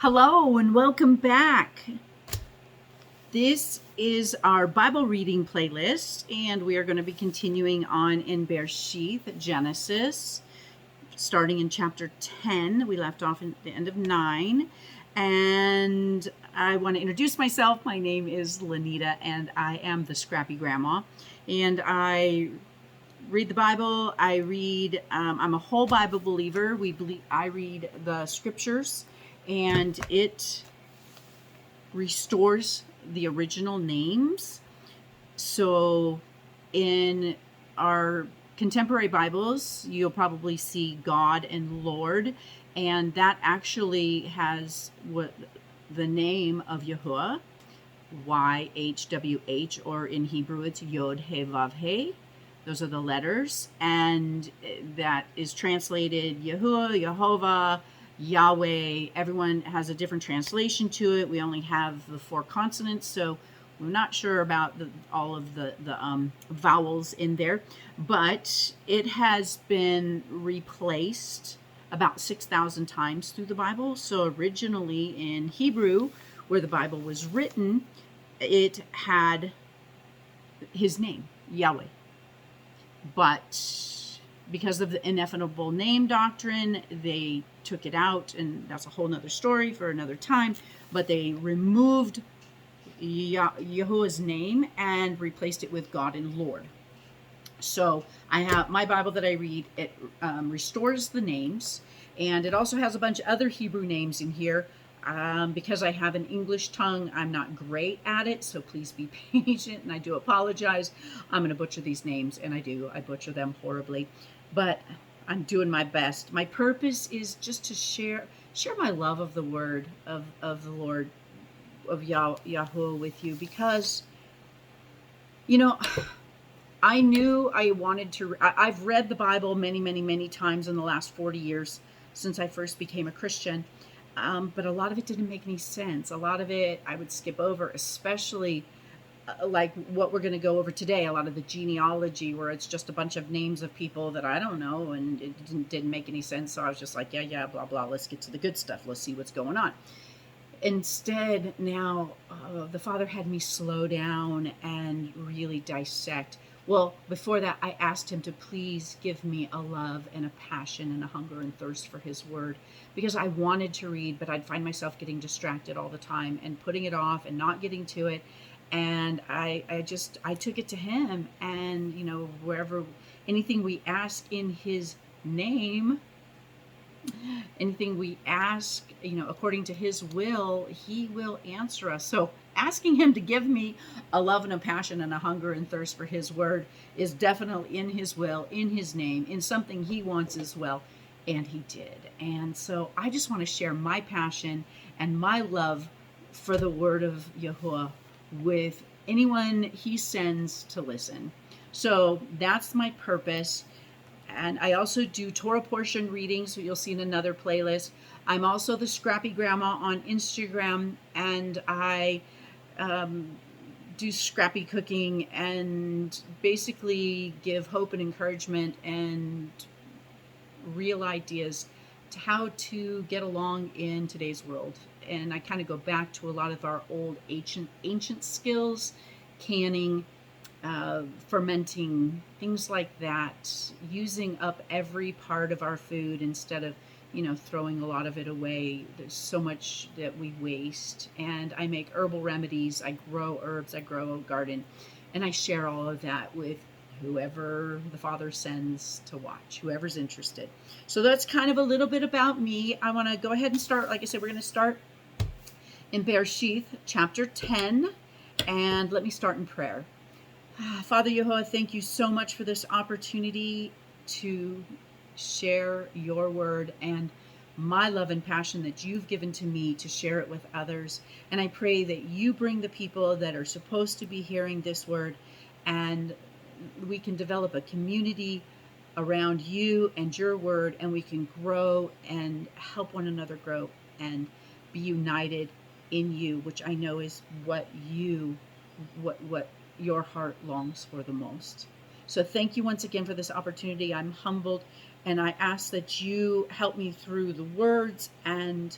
Hello and welcome back. This is our Bible reading playlist, and we are going to be continuing on in Bereshith, Genesis, starting in chapter 10. We left off at the end of 9, and I want to introduce myself. My name is Lanita, and I am the Scrappy Grandma, and I read the Bible. I'm a whole Bible believer. I read the scriptures, and it restores the original names. So in our contemporary Bibles, you'll probably see God and Lord, and that actually has what the name of Yahuwah, YHWH, or in Hebrew it's Yod He Vav He. Those are the letters, and that is translated Yahuwah, Yehovah, Yahweh. Everyone has a different translation to it. We only have the 4 consonants, so we're not sure about all of the vowels in there, but it has been replaced about 6,000 times through the Bible. So originally in Hebrew, where the Bible was written, it had his name, Yahweh. But because of the ineffable name doctrine, they took it out, and that's a whole nother story for another time. But they removed Yahuwah's name and replaced it with God and Lord. So I have my Bible that I read. It restores the names, and it also has a bunch of other Hebrew names in here. Because I have an English tongue, I'm not great at it, so please be patient, and I do apologize. I'm going to butcher these names, and I butcher them horribly, but I'm doing my best. My purpose is just to share my love of the word of the Lord, of Yahuwah with you, because, I knew I wanted to. I've read the Bible many times in the last 40 years since I first became a Christian. But a lot of it didn't make any sense. A lot of it I would skip over, especially like what we're going to go over today. A lot of the genealogy, where it's just a bunch of names of people that I don't know, and it didn't make any sense. So I was just like, yeah, blah, blah. Let's get to the good stuff. Let's see what's going on. Instead, now the Father had me slow down and really dissect. Well, before that, I asked him to please give me a love and a passion and a hunger and thirst for his word, because I wanted to read, but I'd find myself getting distracted all the time and putting it off and not getting to it. And I took it to him, and, wherever, anything we ask in his name, anything we ask, according to his will, he will answer us. So asking him to give me a love and a passion and a hunger and thirst for his word is definitely in his will, in his name, in something he wants as well. And he did. And so I just want to share my passion and my love for the word of Yahuwah with anyone he sends to listen. So that's my purpose. And I also do Torah portion readings, so you'll see in another playlist. I'm also the Scrappy Grandma on Instagram, and I do scrappy cooking and basically give hope and encouragement and real ideas to how to get along in today's world. And I kind of go back to a lot of our old ancient skills, canning, fermenting, things like that, using up every part of our food instead of, throwing a lot of it away. There's so much that we waste. And I make herbal remedies, I grow herbs, I grow a garden, and I share all of that with whoever the Father sends to watch, whoever's interested. So that's kind of a little bit about me. I want to go ahead and start. Like I said, we're going to start in Bereshith, chapter 10, and let me start in prayer. Father Yahuwah, thank you so much for this opportunity to share your word and my love and passion that you've given to me to share it with others. And I pray that you bring the people that are supposed to be hearing this word, and we can develop a community around you and your word, and we can grow and help one another grow and be united in you, which I know is what your heart longs for the most. So thank you once again for this opportunity. I'm humbled, and I ask that you help me through the words and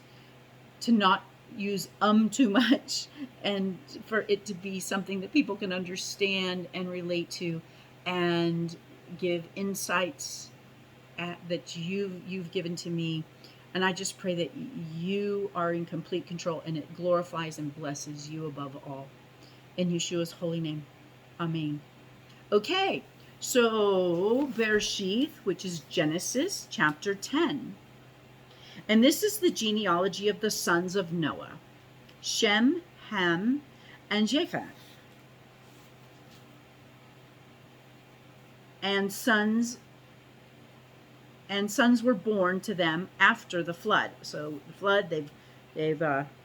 to not use too much, and for it to be something that people can understand and relate to, and give insights that you've given to me. And I just pray that you are in complete control, and it glorifies and blesses you above all. In Yeshua's holy name. Amen. Okay, so Bereshith, which is Genesis chapter 10. And this is the genealogy of the sons of Noah: Shem, Ham, and Japheth. And sons were born to them after the flood. So the flood, they've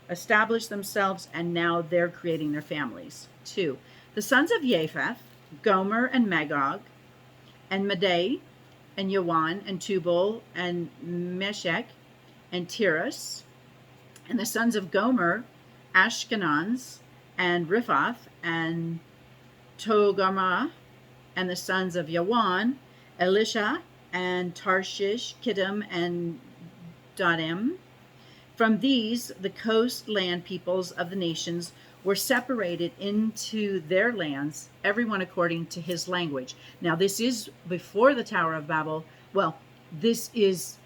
established themselves, and now they're creating their families. 2. The sons of Japheth: Gomer and Magog, and Madai, and Yawan, and Tubal, and Meshech, and Tiras. And the sons of Gomer: Ashkenaz, and Riphath, and Togarmah. And the sons of Yawan: Elisha, and Tarshish, Kittim, and Dodaim. From these, the coastland peoples of the nations were separated into their lands, everyone according to his language. Now, this is before the Tower of Babel. Well, this is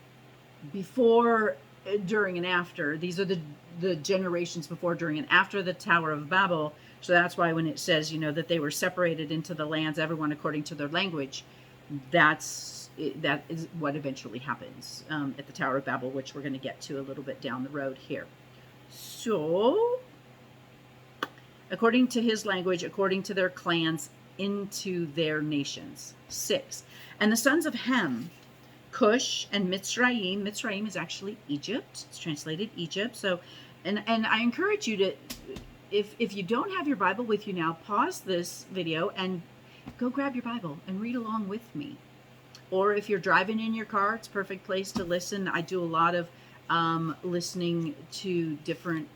before, during, and after. These are the generations before, during, and after the Tower of Babel. So that's why when it says, that they were separated into the lands, everyone according to their language, that is what eventually happens at the Tower of Babel, which we're going to get to a little bit down the road here. So, according to his language, according to their clans, into their nations. 6. And the sons of Ham: Cush and Mitzrayim. Mitzrayim is actually Egypt. It's translated Egypt. So, and I encourage you to, if you don't have your Bible with you now, pause this video and go grab your Bible and read along with me. Or if you're driving in your car, it's a perfect place to listen. I do a lot of listening to different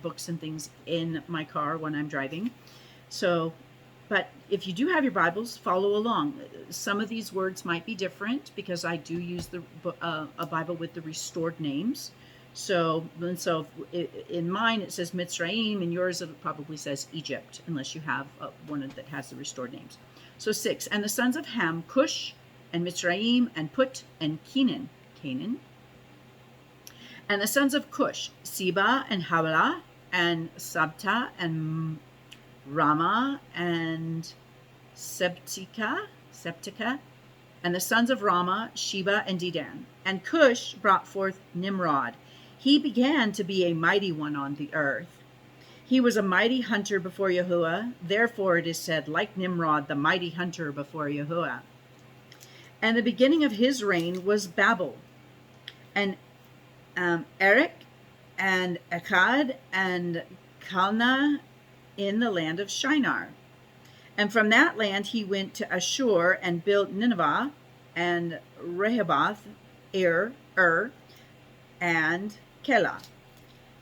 books and things in my car when I'm driving. So, but if you do have your Bibles, follow along. Some of these words might be different because I do use a Bible with the restored names. So in mine it says Mitzrayim, and yours it probably says Egypt, unless you have one that has the restored names. So 6. And the sons of Ham: Cush, and Mitzrayim, and Put, and Canaan. And the sons of Cush: Seba, and Havilah, and Sabta, and Ramah, and Septica. And the sons of Ramah: Sheba, and Dedan. And Cush brought forth Nimrod. He began to be a mighty one on the earth. He was a mighty hunter before Yahuwah. Therefore it is said, like Nimrod, the mighty hunter before Yahuwah. And the beginning of his reign was Babel, and Erech, and Akkad, and Calneh in the land of Shinar. And from that land he went to Ashur, and built Nineveh, and Rehoboth, and Keilah,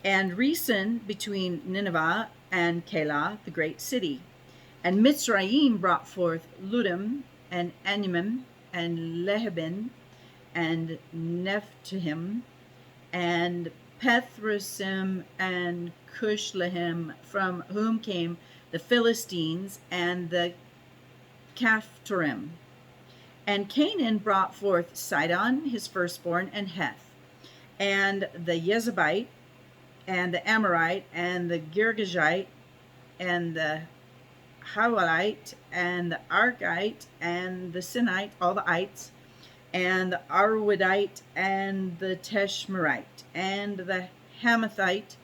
and Resen between Nineveh and Keilah, the great city. And Mitzrayim brought forth Ludim, and Anamim, and Lehabin, and Nephtahim, and Pethrusim, and Cushlehim, from whom came the Philistines, and the Caphtorim. And Canaan brought forth Sidon, his firstborn, and Heth, and the Jezebite, and the Amorite, and the Girgashite, and the Hawilite, and the Archite, and the Sinite, all the ites, and the Arwadite, and the Teshmerite, and the Hamathite.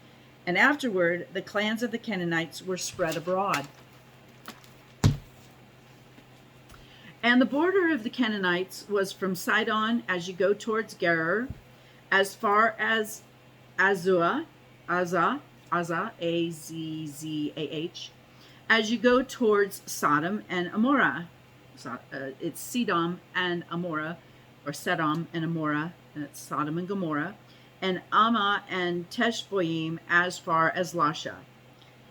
And afterward the clans of the Canaanites were spread abroad. And the border of the Canaanites was from Sidon as you go towards Gerar, as far as Azah, A-Z-Z-A-H, as you go towards Sodom and Amorah. It's Sedom and Amorah, or Sedom and Amorah, and it's Sodom and Gomorrah, and Ammah and Teshboim as far as Lasha.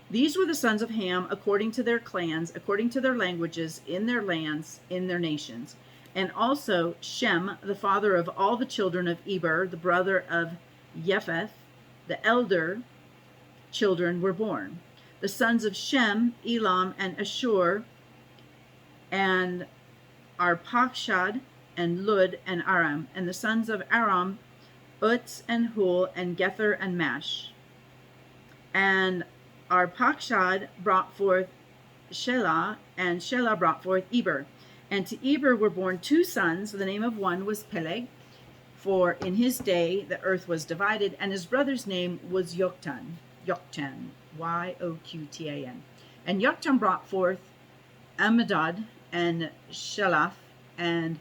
These were the sons of Ham according to their clans, according to their languages, in their lands, in their nations. And also Shem, the father of all the children of Eber, the brother of Japheth, the elder children were born. The sons of Shem, Elam, and Ashur, and Arpachshad, and Lud, and Aram. And the sons of Aram, Utz, and Hul, and Gether, and Mash. And Arpachshad brought forth Shelah, and Shelah brought forth Eber. And to Eber were born two sons. The name of one was Peleg, for in his day the earth was divided, and his brother's name was Yoktan, Yoqtan. And Yoktan brought forth Ammadad, and Shelah, and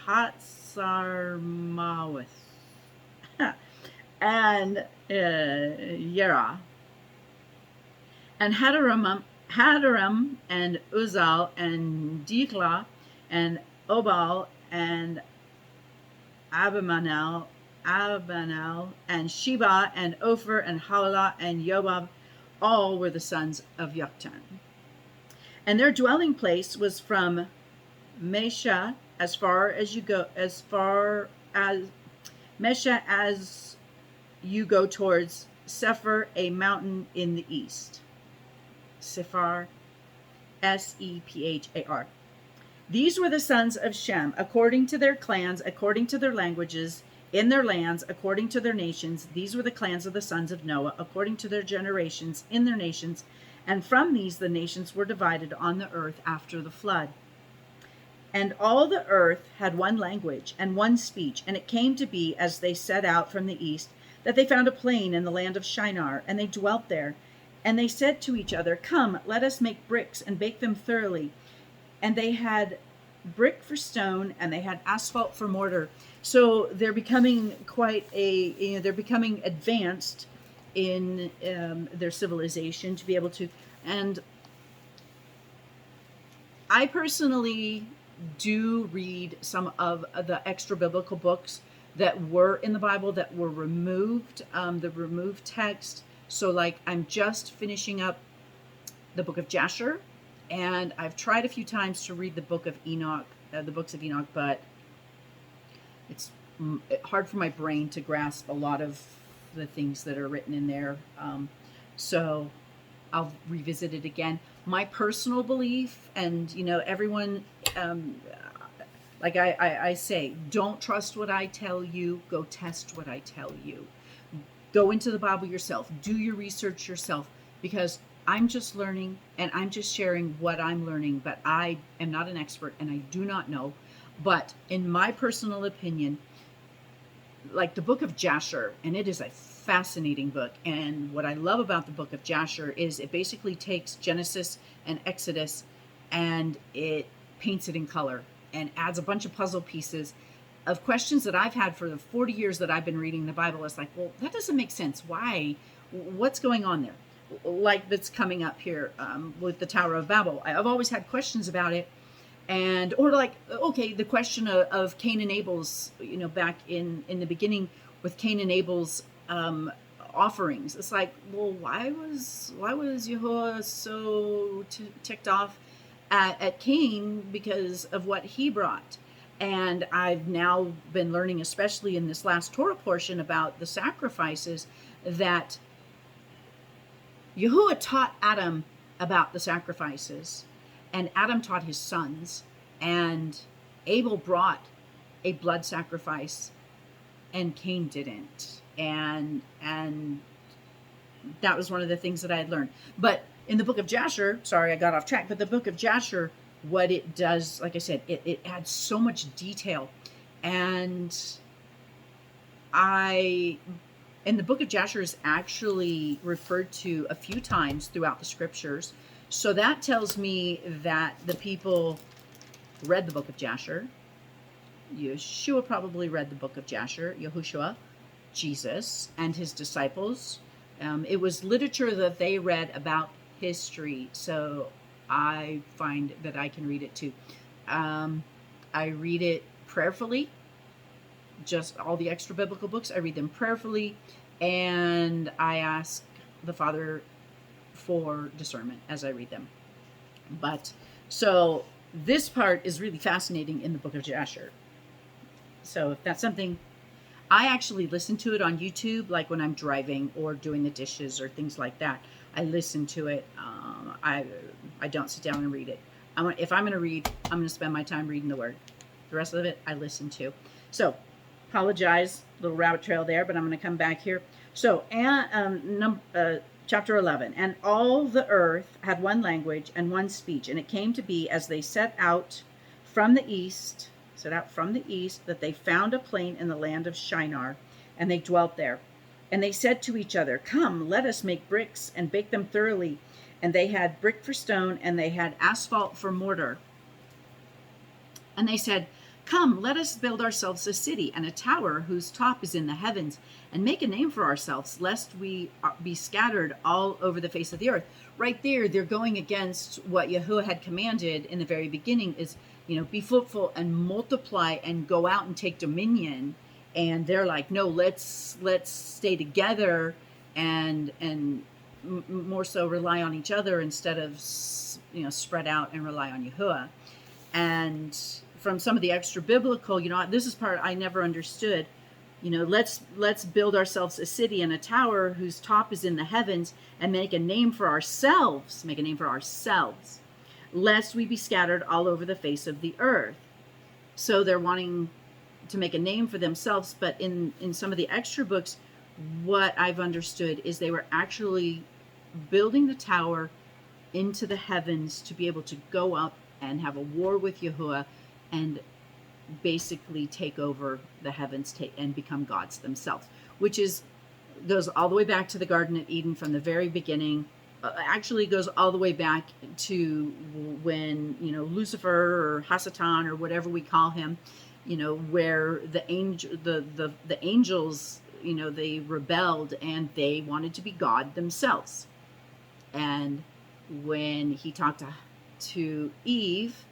Hatzarmaweth, and Yerah, and Hadaram, and Uzal, and Diklah, and Obal, and Abanel, and Sheba, and Ophir, and Havilah, and Yobab. All were the sons of Yoktan. And their dwelling place was from Mesha as far as you go towards Sephar, a mountain in the east. Sephar, Sephar. These were the sons of Shem, according to their clans, according to their languages, in their lands, according to their nations. These were the clans of the sons of Noah, according to their generations, in their nations. And from these the nations were divided on the earth after the flood. And all the earth had one language and one speech. And it came to be, as they set out from the east, that they found a plain in the land of Shinar, and they dwelt there. And they said to each other, "Come, let us make bricks and bake them thoroughly." And they had brick for stone, and they had asphalt for mortar. So they're becoming they're becoming advanced in their civilization to be able to. And I personally do read some of the extra biblical books that were in the Bible that were removed, the removed text. So like I'm just finishing up the book of Jasher, and I've tried a few times to read the book of Enoch, the books of Enoch, but it's hard for my brain to grasp a lot of the things that are written in there. So I'll revisit it again. My personal belief, and everyone, like I say, don't trust what I tell you, go test what I tell you. Go into the Bible yourself, do your research yourself, because I'm just learning and I'm just sharing what I'm learning, but I am not an expert and I do not know. But in my personal opinion, like the book of Jasher, and it is a fascinating book. And what I love about the book of Jasher is it basically takes Genesis and Exodus and it paints it in color and adds a bunch of puzzle pieces of questions that I've had for the 40 years that I've been reading the Bible. It's like, well, that doesn't make sense. Why? What's going on there? Like that's coming up here with the Tower of Babel. I've always had questions about it. Or like, okay, the question of Cain and Abel's, back in the beginning with Cain and Abel's offerings. It's like, well, why was Yahuwah so ticked off at Cain because of what he brought? And I've now been learning, especially in this last Torah portion about the sacrifices, that Yahuwah taught Adam about the sacrifices, and Adam taught his sons, and Abel brought a blood sacrifice, and Cain didn't. And that was one of the things that I had learned. But in the book of Jasher, sorry, I got off track, but the book of Jasher, what it does, like I said, it adds so much detail. And the book of Jasher is actually referred to a few times throughout the scriptures. So that tells me that the people read the book of Jasher. Yeshua probably read the book of Jasher, Yahushua, Jesus, and his disciples. It was literature that they read about history. So I find that I can read it too. I read it prayerfully. Just all the extra biblical books, I read them prayerfully, and I ask the Father for discernment as I read them. But so this part is really fascinating in the book of Jasher. So if that's something, I actually listen to it on YouTube, like when I'm driving or doing the dishes or things like that. I listen to it. I don't sit down and read it. If I'm going to read, I'm going to spend my time reading the Word. The rest of it, I listen to. So, apologize, little rabbit trail there, but I'm going to come back here. So, chapter 11, and all the earth had one language and one speech, and it came to be as they set out from the east, that they found a plain in the land of Shinar, and they dwelt there. And they said to each other, "Come, let us make bricks and bake them thoroughly." And they had brick for stone, and they had asphalt for mortar. And they said, "Come, let us build ourselves a city and a tower whose top is in the heavens, and make a name for ourselves, lest we be scattered all over the face of the earth." Right there, they're going against what Yahuwah had commanded in the very beginning is, be fruitful and multiply and go out and take dominion. And they're like, no, let's stay together and more so rely on each other instead of, spread out and rely on Yahuwah. And from some of the extra biblical, this is part I never understood. Let's build ourselves a city and a tower whose top is in the heavens, and make a name for ourselves, lest we be scattered all over the face of the earth. So they're wanting to make a name for themselves, but in some of the extra books, what I've understood is they were actually building the tower into the heavens to be able to go up and have a war with Yahuwah and basically take over the heavens and become gods themselves, which goes all the way back to the Garden of Eden from the very beginning. Actually goes all the way back to when Lucifer or Hasatan or whatever we call him, where the angels, they rebelled and they wanted to be God themselves. And when he talked to Eve,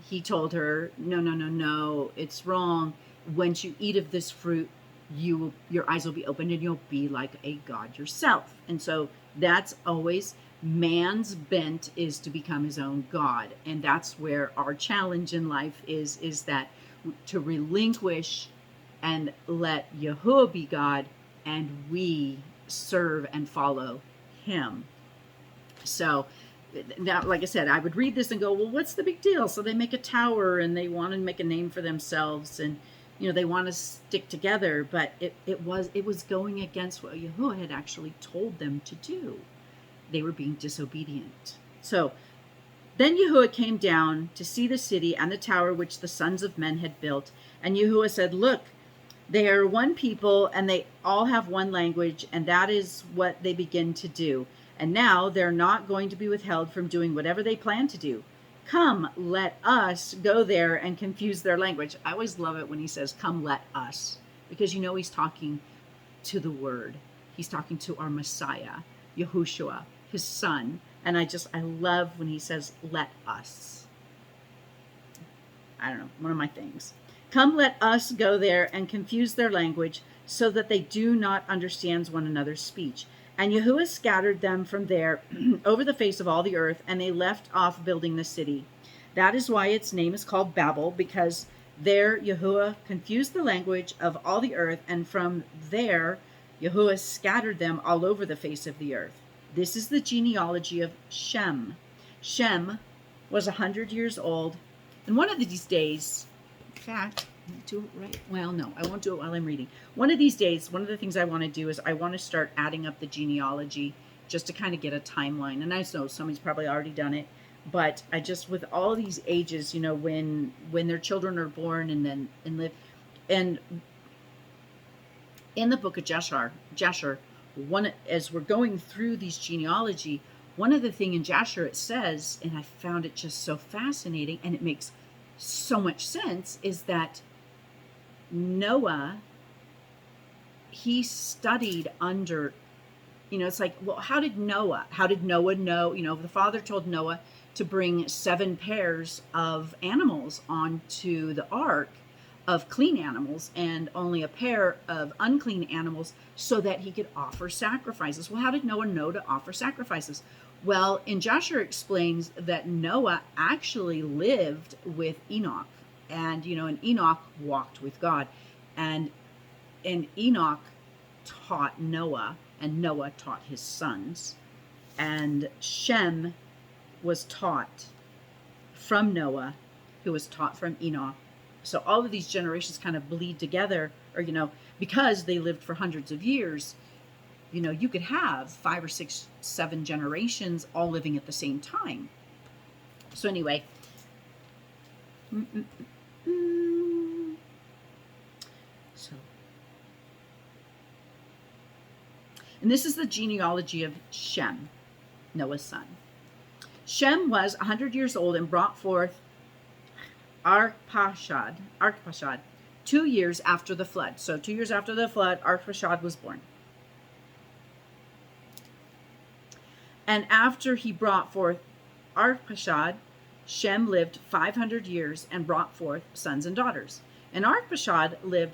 he told her, no, it's wrong. Once you eat of this fruit, your eyes will be opened and you'll be like a god yourself. And so that's always man's bent, is to become his own god. And that's where our challenge in life is that to relinquish and let Yahuwah be God, and we serve and follow him. So now, like I said, I would read this and go, well, what's the big deal? So they make a tower and they want to make a name for themselves, and they want to stick together, but it was going against what Yahuwah had actually told them to do. They were being disobedient. So then Yahuwah came down to see the city and the tower which the sons of men had built. And Yahuwah said, "Look, they are one people, and they all have one language, and that is what they begin to do. And now they're not going to be withheld from doing whatever they plan to do. Come, let us go there and confuse their language." I always love it when he says, "Come, let us," because he's talking to the Word. He's talking to our Messiah, Yahushua, his son. And I love when he says, "let us." I don't know, one of my things. "Come, let us go there and confuse their language, so that they do not understand one another's speech." And Yahuwah scattered them from there over the face of all the earth, and they left off building the city. That is why its name is called Babel, because there Yahuwah confused the language of all the earth, and from there Yahuwah scattered them all over the face of the earth. This is the genealogy of Shem. Shem was 100 years old, and one of these days, in fact, do it right. Well, no, I won't do it while I'm reading. One of these days, one of the things I want to do is I want to start adding up the genealogy just to kind of get a timeline. And I know somebody's probably already done it, but I just, with all these ages, when their children are born and live, and in the book of Jasher, as we're going through these genealogy, one of the things in Jasher it says, and I found it just so fascinating, and it makes so much sense, is that Noah, he studied under, it's like, well, how did Noah know? The father told Noah to bring 7 pairs of animals onto the ark, of clean animals, and only a pair of unclean animals, so that he could offer sacrifices. Well, how did Noah know to offer sacrifices? Well, in Joshua explains that Noah actually lived with Enoch, and and Enoch walked with God. And Enoch taught Noah, and Noah taught his sons. And Shem was taught from Noah, who was taught from Enoch. So all of these generations kind of bleed together, or, because they lived for hundreds of years, you could have 5 or 6, 7 generations all living at the same time. So anyway, and this is the genealogy of Shem, Noah's son. Shem was 100 years old and brought forth Arpachshad 2 years after the flood. So 2 years after the flood, Arpachshad was born. And after he brought forth Arpachshad, Shem lived 500 years and brought forth sons and daughters. And Arpachshad lived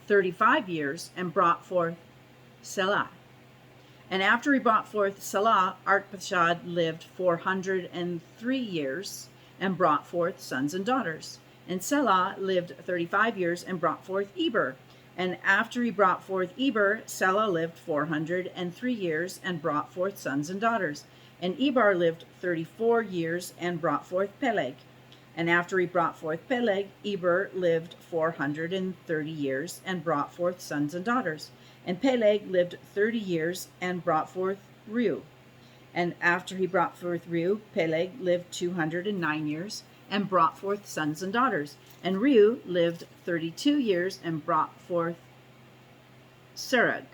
35 years and brought forth Selah. And after he brought forth Selah, Arpachshad lived 403 years and brought forth sons and daughters. And Selah lived 35 years and brought forth Eber. And after he brought forth Eber, Selah lived 403 years and brought forth sons and daughters. And Eber lived 34 years and brought forth Peleg. And after he brought forth Peleg, Eber lived 430 years and brought forth sons and daughters. And Peleg lived 30 years and brought forth Reu. And after he brought forth Reu, Peleg lived 209 years and brought forth sons and daughters. And Reu lived 32 years and brought forth Serug.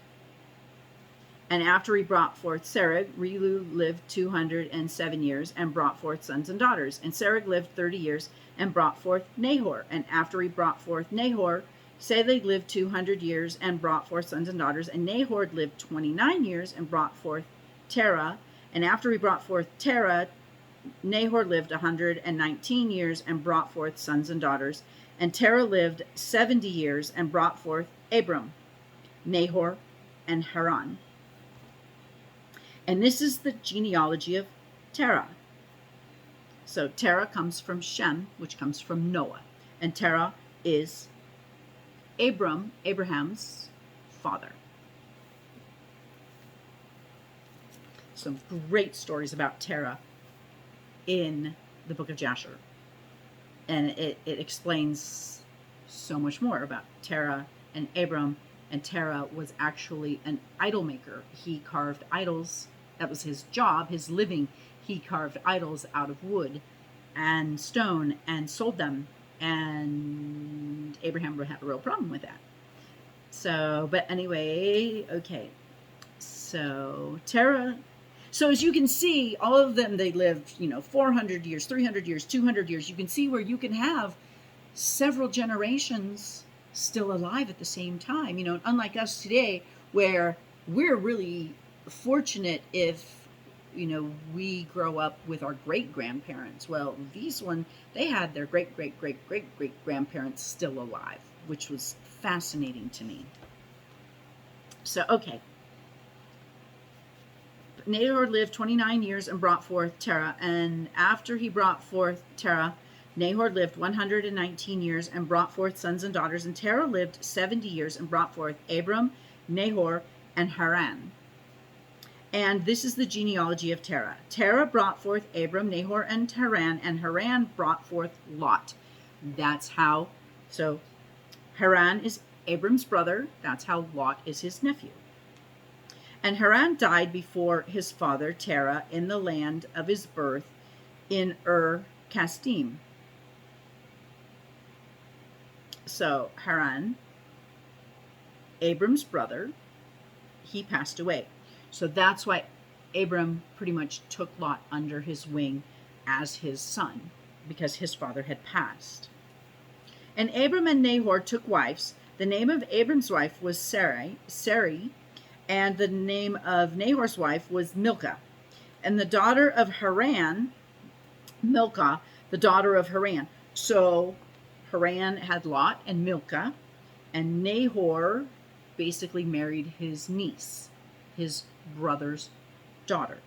And after he brought forth Serug, Reu lived 207 years and brought forth sons and daughters. And Serug lived 30 years and brought forth Nahor. And after he brought forth Nahor, Serug lived 200 years and brought forth sons and daughters. And Nahor lived 29 years and brought forth Terah. And after he brought forth Terah, Nahor lived 119 years and brought forth sons and daughters. And Terah lived 70 years and brought forth Abram, Nahor, and Haran. And this is the genealogy of Terah. So Terah comes from Shem, which comes from Noah. And Terah is Abram, Abraham's father. Some great stories about Terah in the book of Jasher. And it explains so much more about Terah and Abram. And Terah was actually an idol maker. He carved idols. That was his job, his living. He carved idols out of wood and stone and sold them. And Abraham had a real problem with that. So, but anyway, okay. So Terah. So as you can see, all of them, they lived, 400 years, 300 years, 200 years. You can see where you can have several generations still alive at the same time. Unlike us today, where we're really fortunate if, we grow up with our great-grandparents. Well, these they had their great-great-great-great-great-grandparents still alive, which was fascinating to me. So, okay. Nahor lived 29 years and brought forth Terah. And after he brought forth Terah, Nahor lived 119 years and brought forth sons and daughters. And Terah lived 70 years and brought forth Abram, Nahor, and Haran. And this is the genealogy of Terah. Terah brought forth Abram, Nahor, and Haran brought forth Lot. That's how, so Haran is Abram's brother. That's how Lot is his nephew. And Haran died before his father Terah in the land of his birth in Kasdim. So Haran, Abram's brother, he passed away. So that's why Abram pretty much took Lot under his wing as his son, because his father had passed. And Abram and Nahor took wives. The name of Abram's wife was Sarai, and the name of Nahor's wife was Milcah. And the daughter of Haran, Milcah, the daughter of Haran. So Haran had Lot and Milcah, and Nahor basically married his niece, his brother's daughter.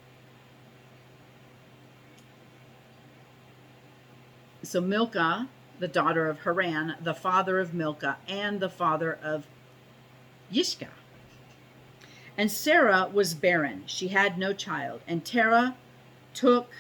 So Milcah the daughter of Haran, the father of Milcah, and the father of Yishka. And Sarah was barren. She had no child. And Terah took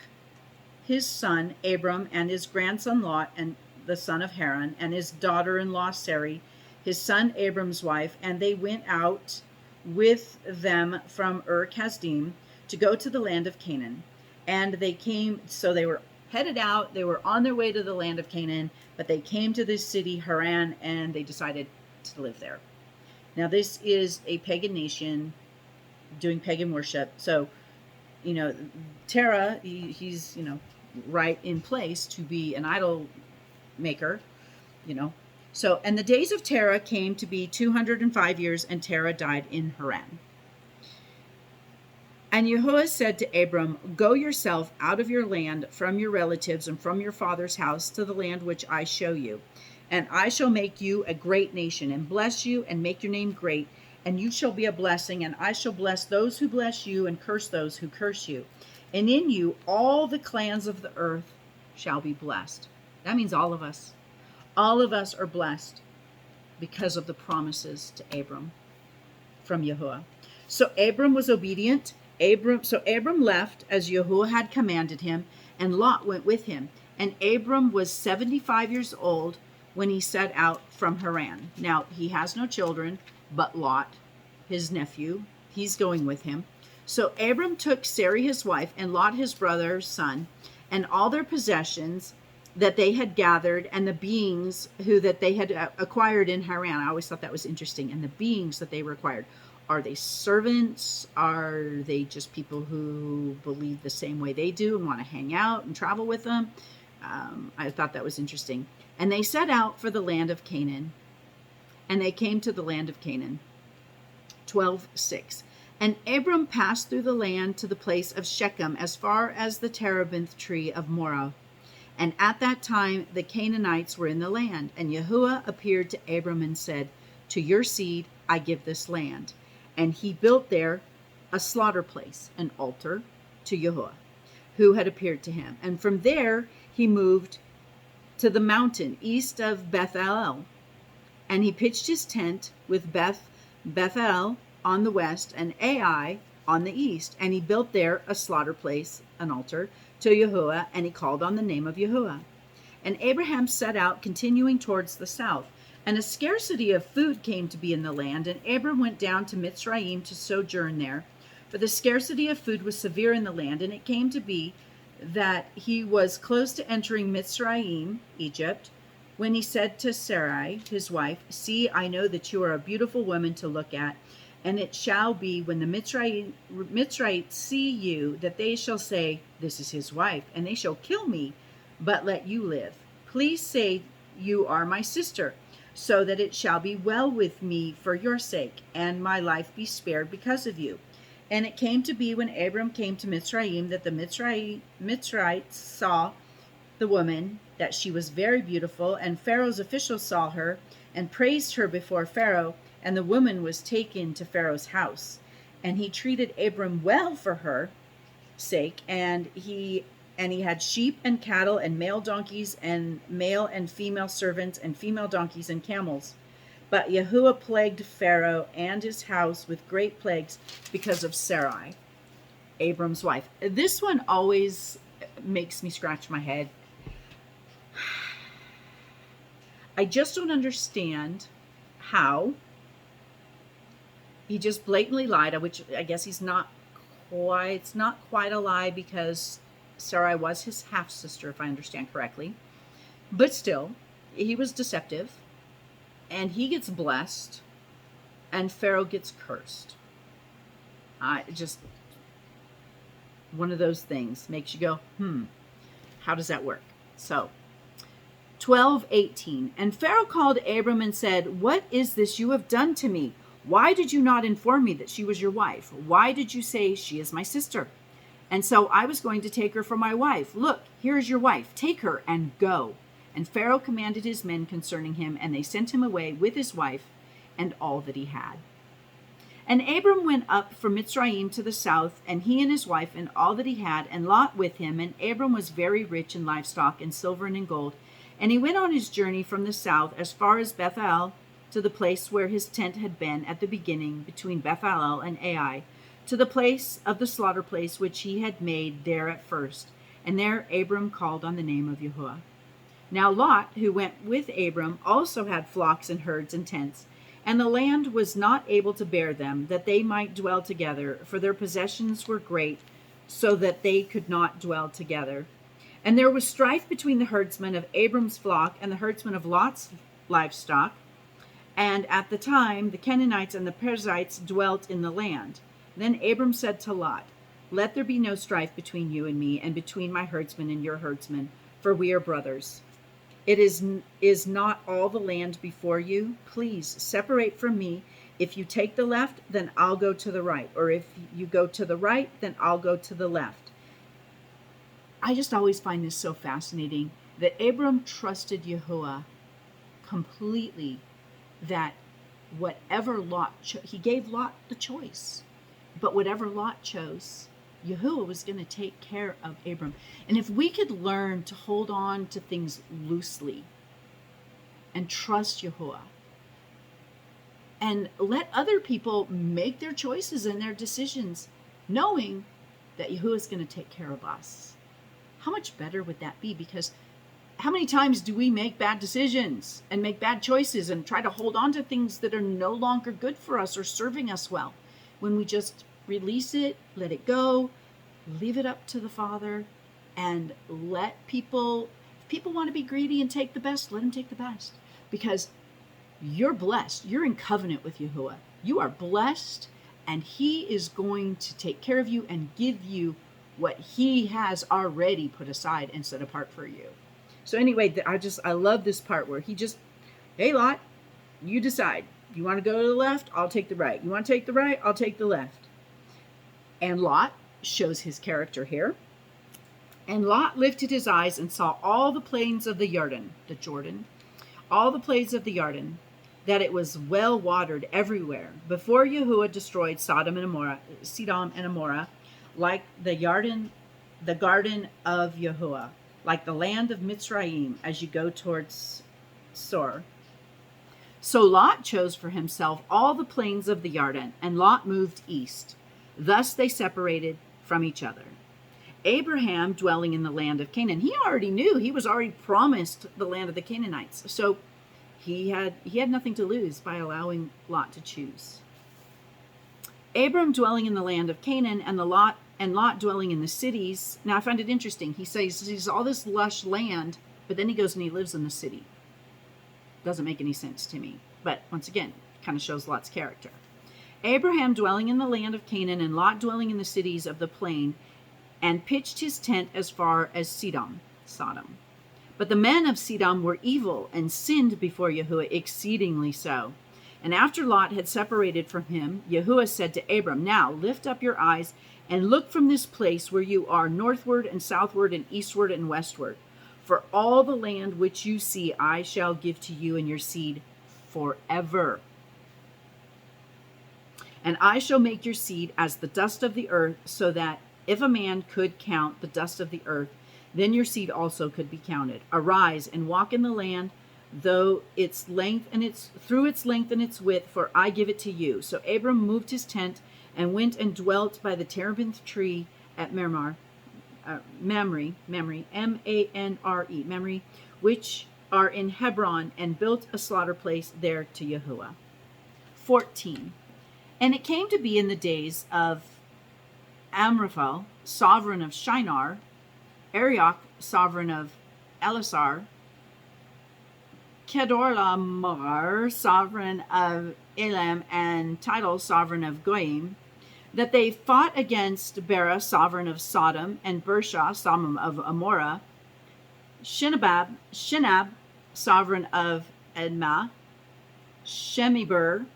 his son Abram and his grandson Lot, and the son of Haran, and his daughter-in-law Sarai, his son Abram's wife, and they went out with them from Ur-Kasdim to go to the land of Canaan. And they came, so they were headed out, they were on their way to the land of Canaan, but they came to this city, Haran, and they decided to live there. Now, this is a pagan nation doing pagan worship. So, Terah, he's, right in place to be an idol maker, So, and the days of Terah came to be 205 years, and Terah died in Haran. And Yahuwah said to Abram, go yourself out of your land, from your relatives, and from your father's house, to the land which I show you. And I shall make you a great nation, and bless you, and make your name great, and you shall be a blessing, and I shall bless those who bless you, and curse those who curse you. And in you all the clans of the earth shall be blessed. That means all of us. All of us are blessed because of the promises to Abram from Yahuwah. So Abram was obedient. So Abram left as Yahuwah had commanded him, and Lot went with him. And Abram was 75 years old when he set out from Haran. Now, he has no children, but Lot, his nephew, he's going with him. So Abram took Sarai his wife, and Lot his brother's son, and all their possessions that they had gathered, and the beings that they had acquired in Haran. I always thought that was interesting. And the beings that they required. Are they servants? Are they just people who believe the same way they do and want to hang out and travel with them? I thought that was interesting. And they set out for the land of Canaan. And they came to the land of Canaan. 12:6. And Abram passed through the land to the place of Shechem, as far as the terebinth tree of Moreh. And at that time the Canaanites were in the land. And Yahuwah appeared to Abram and said, to your seed I give this land. And he built there a slaughter place, an altar to Yahuwah, who had appeared to him. And from there he moved to the mountain east of Bethel. And he pitched his tent with Bethel on the west and Ai on the east. And he built there a slaughter place, an altar to Yahuwah, and he called on the name of Yahuwah. And Abraham set out, continuing towards the south. And a scarcity of food came to be in the land, and Abram went down to Mitzrayim to sojourn there. For the scarcity of food was severe in the land, and it came to be that he was close to entering Mitzrayim, Egypt, when he said to Sarai, his wife, see, I know that you are a beautiful woman to look at, and it shall be when the Mitzrayites see you that they shall say, this is his wife, and they shall kill me, but let you live. Please say you are my sister, so that it shall be well with me for your sake, and my life be spared because of you. And it came to be when Abram came to Mitzrayim that the Mitzrayites saw the woman, that she was very beautiful, and Pharaoh's officials saw her and praised her before Pharaoh, and the woman was taken to Pharaoh's house. And he treated Abram well for her sake, and he had sheep and cattle and male donkeys and male and female servants and female donkeys and camels. But Yahuwah plagued Pharaoh and his house with great plagues because of Sarai, Abram's wife. This one always makes me scratch my head. I just don't understand how he just blatantly lied, which I guess it's not quite a lie, because Sarai was his half-sister, if I understand correctly. But still, he was deceptive, and he gets blessed, and Pharaoh gets cursed. Just one of those things makes you go, how does that work? So, 12:18. And Pharaoh called Abram and said, what is this you have done to me? Why did you not inform me that she was your wife? Why did you say she is my sister? And so I was going to take her for my wife. Look, here is your wife. Take her and go. And Pharaoh commanded his men concerning him, and they sent him away with his wife and all that he had. And Abram went up from Mitzrayim to the south, and he and his wife and all that he had, and Lot with him. And Abram was very rich in livestock and silver and in gold. And he went on his journey from the south as far as Bethel, to the place where his tent had been at the beginning, between Bethel and Ai, to the place of the slaughter place which he had made there at first. And there Abram called on the name of Yahuwah. Now Lot, who went with Abram, also had flocks and herds and tents, and the land was not able to bear them, that they might dwell together, for their possessions were great, so that they could not dwell together. And there was strife between the herdsmen of Abram's flock and the herdsmen of Lot's livestock. And at the time, the Canaanites and the Perizzites dwelt in the land. Then Abram said to Lot, "Let there be no strife between you and me, and between my herdsmen and your herdsmen, for we are brothers. It is not all the land before you? Please separate from me. If you take the left, then I'll go to the right. Or if you go to the right, then I'll go to the left." I just always find this so fascinating that Abram trusted Yahuwah completely, that whatever Lot he gave Lot the choice, but whatever Lot chose, Yahuwah was going to take care of Abram. And if we could learn to hold on to things loosely and trust Yahuwah and let other people make their choices and their decisions, knowing that Yahuwah is going to take care of us, how much better would that be? Because how many times do we make bad decisions and make bad choices and try to hold on to things that are no longer good for us or serving us well, when we just release it, let it go, leave it up to the Father, and let people, if people want to be greedy and take the best, let them take the best. Because you're blessed. You're in covenant with Yahuwah. You are blessed, and he is going to take care of you and give you what he has already put aside and set apart for you. So anyway, I love this part where he just, hey Lot, you decide. You want to go to the left? I'll take the right. You want to take the right? I'll take the left. And Lot shows his character here. And Lot lifted his eyes and saw all the plains of the Jordan, all the plains of the Jordan, that it was well watered everywhere, before Yahuwah destroyed Sodom and Amorah, like the garden of Yahuwah, like the land of Mitzrayim, as you go towards Sor. So Lot chose for himself all the plains of the Jordan, and Lot moved east. Thus they separated from each other. Abraham, dwelling in the land of Canaan, he already knew, he was already promised the land of the Canaanites. So he had nothing to lose by allowing Lot to choose. Abram dwelling in the land of Canaan, and Lot dwelling in the cities. Now I find it interesting. He says he's all this lush land, but then he goes and he lives in the city. Doesn't make any sense to me. But once again, kind of shows Lot's character. Abraham dwelling in the land of Canaan, and Lot dwelling in the cities of the plain, and pitched his tent as far as Sodom. But the men of Sodom were evil and sinned before Yahuwah exceedingly so. And after Lot had separated from him, Yahuwah said to Abram, "Now lift up your eyes and look from this place where you are northward and southward and eastward and westward. For all the land which you see I shall give to you and your seed forever. And I shall make your seed as the dust of the earth, so that if a man could count the dust of the earth, then your seed also could be counted. Arise and walk in the land, through its length and its width, for I give it to you." So Abram moved his tent and went and dwelt by the terebinth tree at Mamre, Mamre, which are in Hebron, and built a slaughter place there to Yahuwah. 14. And it came to be in the days of Amraphel, sovereign of Shinar, Arioch, sovereign of Elasar, Kedorlaomer, sovereign of Elam, and Tidal, sovereign of Goyim, that they fought against Bera, sovereign of Sodom, and Bereshith, sovereign of Amorah, Shinab, sovereign of Edma, Shemeber,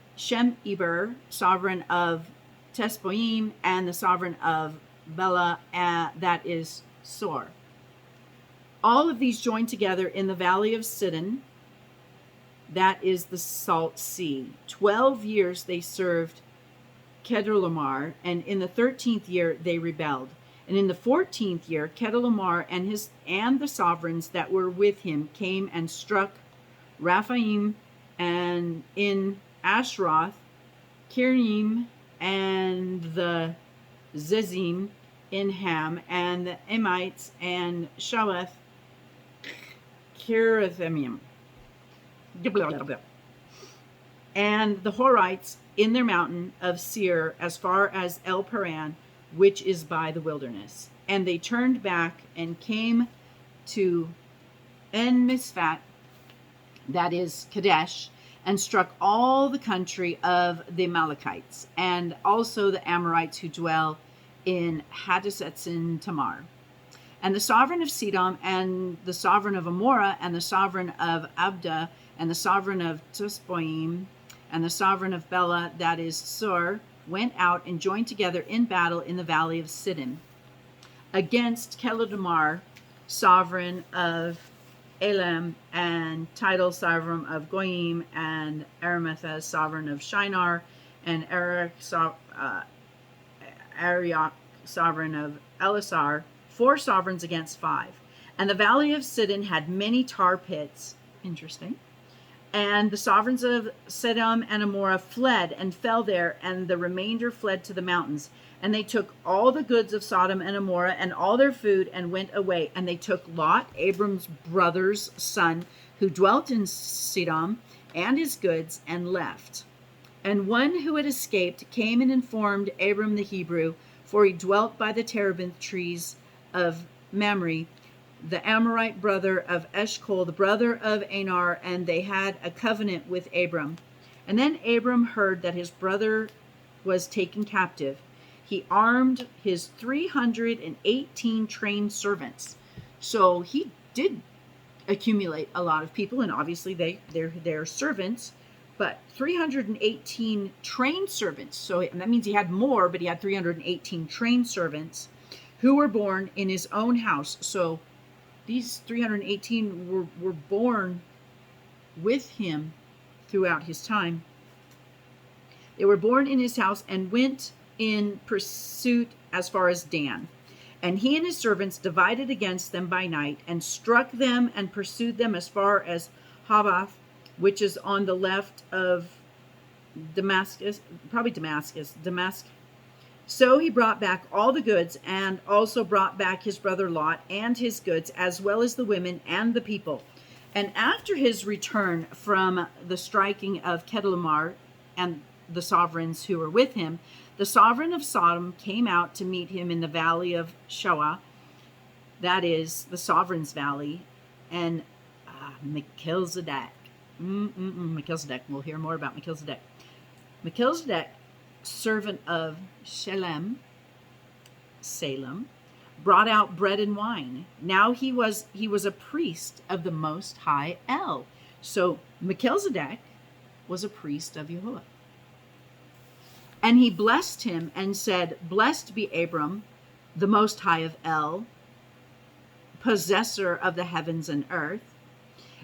sovereign of Tesboim, and the sovereign of Bela, that is Sor. All of these joined together in the valley of Sidon, that is the Salt Sea. 12 years they served Kedorlaomer, and in the 13th year they rebelled. And in the 14th year, Chedorlaomer and the sovereigns that were with him came and struck Raphaim and in Ashroth, Kirim and the Zizim in Ham, and the Emites and Shaweth, Kirathimim, and the Horites in their mountain of Seir as far as El Paran, which is by the wilderness. And they turned back and came to En Misfat, that is Kadesh, and struck all the country of the Amalekites, and also the Amorites who dwell in Hadasetzin Tamar. And the sovereign of Sidom, and the sovereign of Amorah, and the sovereign of Abda, and the sovereign of Tusboim, and the sovereign of Bela, that is Sur, went out and joined together in battle in the valley of Siddim against Chedorlaomer, sovereign of Elam, and Tidal, sovereign of Goyim, and Aramatha, sovereign of Shinar, and Arioch, sovereign of Elasar, 4 sovereigns against 5. And the valley of Sidon had many tar pits. Interesting. And the sovereigns of Sedom and Amorah fled and fell there, and the remainder fled to the mountains. And they took all the goods of Sodom and Amorah and all their food and went away. And they took Lot, Abram's brother's son, who dwelt in Sidom, and his goods, and left. And one who had escaped came and informed Abram the Hebrew, for he dwelt by the terebinth trees of Mamre, the Amorite brother of Eshcol, the brother of Anar, and they had a covenant with Abram. And then Abram heard that his brother was taken captive. He armed his 318 trained servants. So he did accumulate a lot of people, and obviously they're servants, but 318 trained servants. So that means he had more, but he had 318 trained servants who were born in his own house. So these 318 were born with him throughout his time. They were born in his house and went in pursuit as far as Dan. And he and his servants divided against them by night and struck them and pursued them as far as Habath, which is on the left of Damascus. So he brought back all the goods, and also brought back his brother Lot and his goods, as well as the women and the people. And after his return from the striking of Chedorlaomer and the sovereigns who were with him, the sovereign of Sodom came out to meet him in the valley of Shoah, that is the sovereign's valley, and Melchizedek. Melchizedek. We'll hear more about Melchizedek. Melchizedek, servant of Salem, brought out bread and wine. Now he was a priest of the Most High El. So Melchizedek was a priest of Yahuwah. And he blessed him and said, "Blessed be Abram, the Most High of El, possessor of the heavens and earth.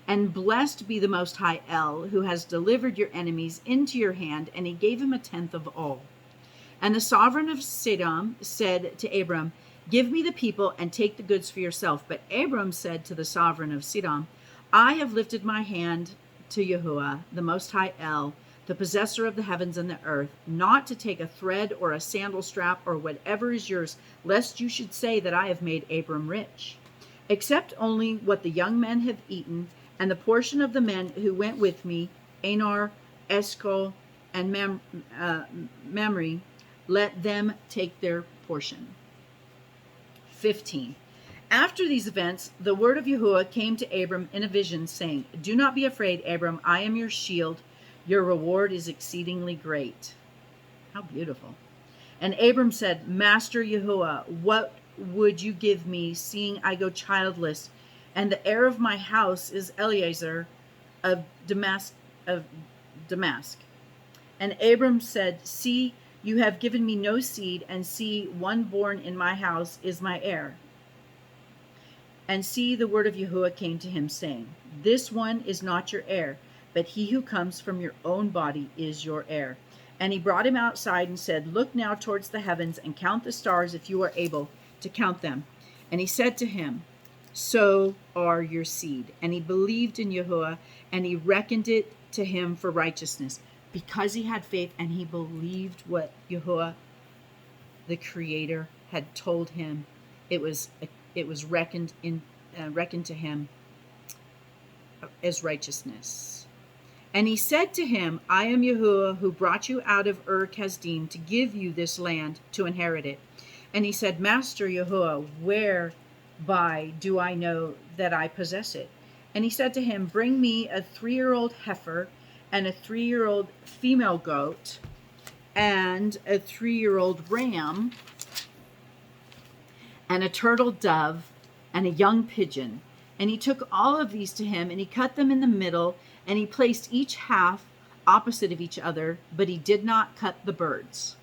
And blessed be the Most High El, who has delivered your enemies into your hand." And he gave him 1/10 of all. And the sovereign of Sidom said to Abram, "Give me the people and take the goods for yourself." But Abram said to the sovereign of Sidom, "I have lifted my hand to Yahuwah, the Most High El, the possessor of the heavens and the earth, not to take a thread or a sandal strap or whatever is yours, lest you should say that I have made Abram rich. Except only what the young men have eaten, and the portion of the men who went with me, Anar, Eshcol, and Mamre, let them take their portion." 15. After these events, the word of Yahuwah came to Abram in a vision, saying, "Do not be afraid, Abram. I am your shield. Your reward is exceedingly great." How beautiful. And Abram said, "Master Yahuwah, what would you give me, seeing I go childless, and the heir of my house is Eliezer of Damascus?" And Abram said, "See, you have given me no seed, and see, one born in my house is my heir." And see, the word of Yahuwah came to him, saying, "This one is not your heir, but he who comes from your own body is your heir." And he brought him outside and said, "Look now towards the heavens and count the stars if you are able to count them. And he said to him, so are your seed. And he believed in Yahuwah, and he reckoned it to him for righteousness, because he had faith and he believed what Yahuwah, the Creator, had told him. It was reckoned to him as righteousness. And he said to him, I am Yahuwah, who brought you out of Ur-Kasdim to give you this land to inherit it. And he said, Master Yahuwah, whereby do I know that I possess it? And he said to him, bring me a 3-year-old heifer and a 3-year-old female goat and a 3-year-old ram and a turtle dove and a young pigeon. And he took all of these to him, and he cut them in the middle, and he placed each half opposite of each other, but he did not cut the birds.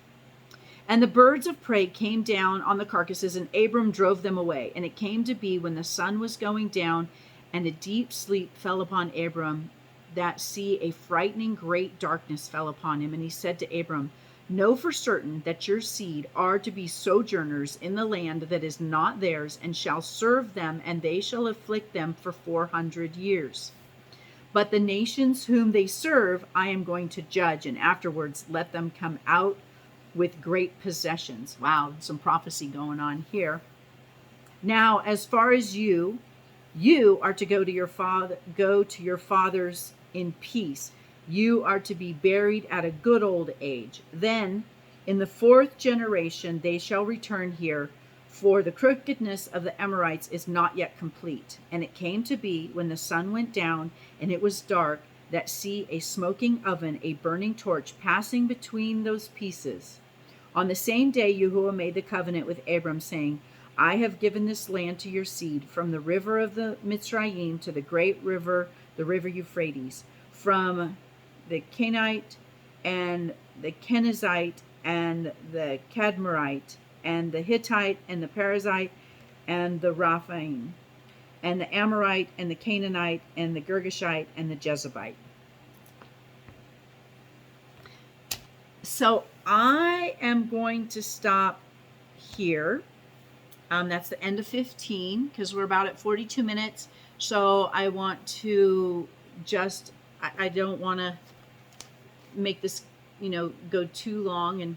And the birds of prey came down on the carcasses, and Abram drove them away. And it came to be, when the sun was going down, and a deep sleep fell upon Abram, that a frightening great darkness fell upon him. And he said to Abram, know for certain that your seed are to be sojourners in the land that is not theirs, and shall serve them, and they shall afflict them for 400 years. But the nations whom they serve I am going to judge, and afterwards let them come out with great possessions. Wow, some prophecy going on here. Now, as far as you are to go to your fathers in peace. You are to be buried at a good old age. Then, in the 4th generation, they shall return here, for the crookedness of the Amorites is not yet complete. And it came to be, when the sun went down and it was dark, that a smoking oven, a burning torch, passing between those pieces. On the same day, Yahuwah made the covenant with Abram, saying, I have given this land to your seed, from the river of the Mitzrayim to the great river, the river Euphrates, from the Canaanite and the Kenizzite and the Cadmorite and the Hittite and the Perizzite and the Rephaim and the Amorite and the Canaanite and the Girgashite and the Jezebite. So I am going to stop here. That's the end of 15, because we're about at 42 minutes. So I want to I don't want to make this, go too long. And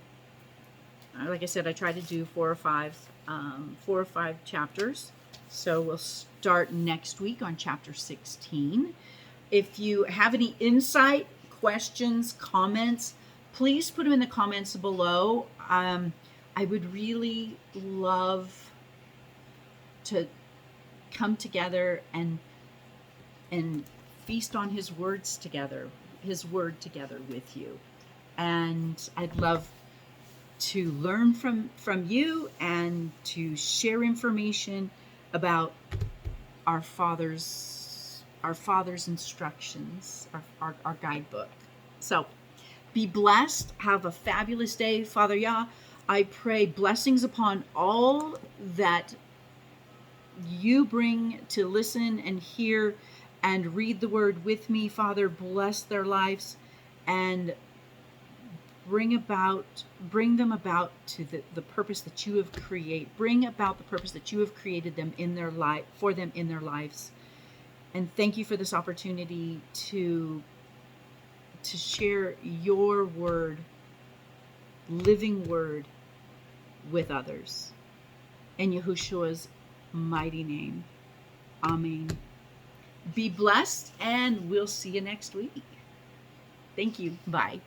like I said, I try to do 4 or 5 chapters. So we'll start next week on chapter 16. If you have any insight, questions, comments, please put them in the comments below. I would really love to come together and feast on his word together with you. And I'd love to learn from you and to share information about our Father's instructions, our guidebook. So be blessed. Have a fabulous day. Father Yah, I pray blessings upon all that you bring to listen and hear and read the word with me. Father, bless their lives and bring them about to the purpose that you have created. Bring about the purpose that you have created them in their life, for them in their lives. And thank you for this opportunity to share your word, living word, with others. In Yahushua's mighty name. Amen. Be blessed, and we'll see you next week. Thank you. Bye.